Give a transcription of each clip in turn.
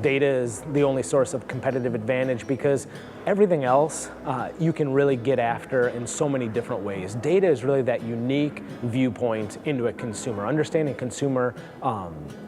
data is the only source of competitive advantage because everything else you can really get after in so many different ways. Data is really that unique viewpoint into a consumer, understanding consumer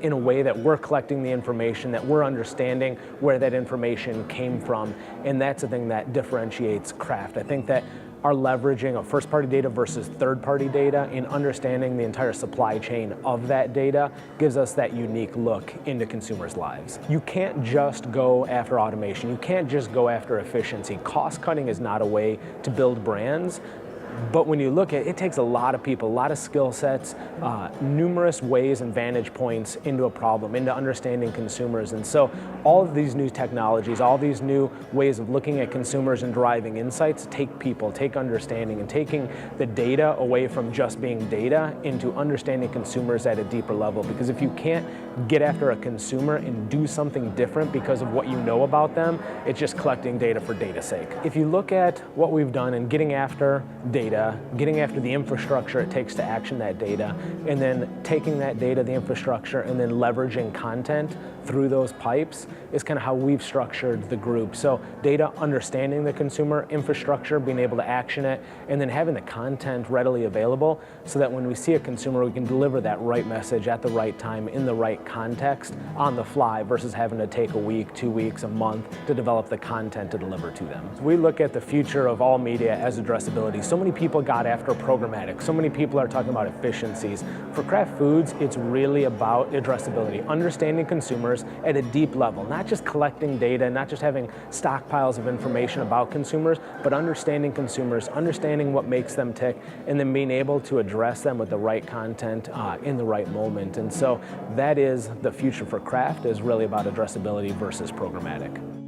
in a way that we're collecting the information, that we're understanding where that information came from, and that's the thing that differentiates Kraft. I think that our leveraging of first-party data versus third-party data in understanding the entire supply chain of that data gives us that unique look into consumers' lives. You can't just go after automation. You can't just go after efficiency. Cost cutting is not a way to build brands. But when you look at it, it takes a lot of people, a lot of skill sets, numerous ways and vantage points into a problem, into understanding consumers. And so all of these new technologies, all these new ways of looking at consumers and driving insights take people, take understanding, and taking the data away from just being data into understanding consumers at a deeper level. Because if you can't get after a consumer and do something different because of what you know about them, it's just collecting data for data's sake. If you look at what we've done in getting after data, getting after the infrastructure it takes to action that data, and then taking that data, the infrastructure, and then leveraging content through those pipes is kind of how we've structured the group. So data, understanding the consumer, infrastructure, being able to action it, and then having the content readily available so that when we see a consumer, we can deliver that right message at the right time, in the right context, on the fly, versus having to take a week, 2 weeks, a month to develop the content to deliver to them. So we look at the future of all media as addressability. So many people got after programmatic. So many people are talking about efficiencies. For Kraft Foods, it's really about addressability, understanding consumers at a deep level, not just collecting data, not just having stockpiles of information about consumers, but understanding consumers, understanding what makes them tick, and then being able to address them with the right content in the right moment. And so that is the future for Kraft, is really about addressability versus programmatic.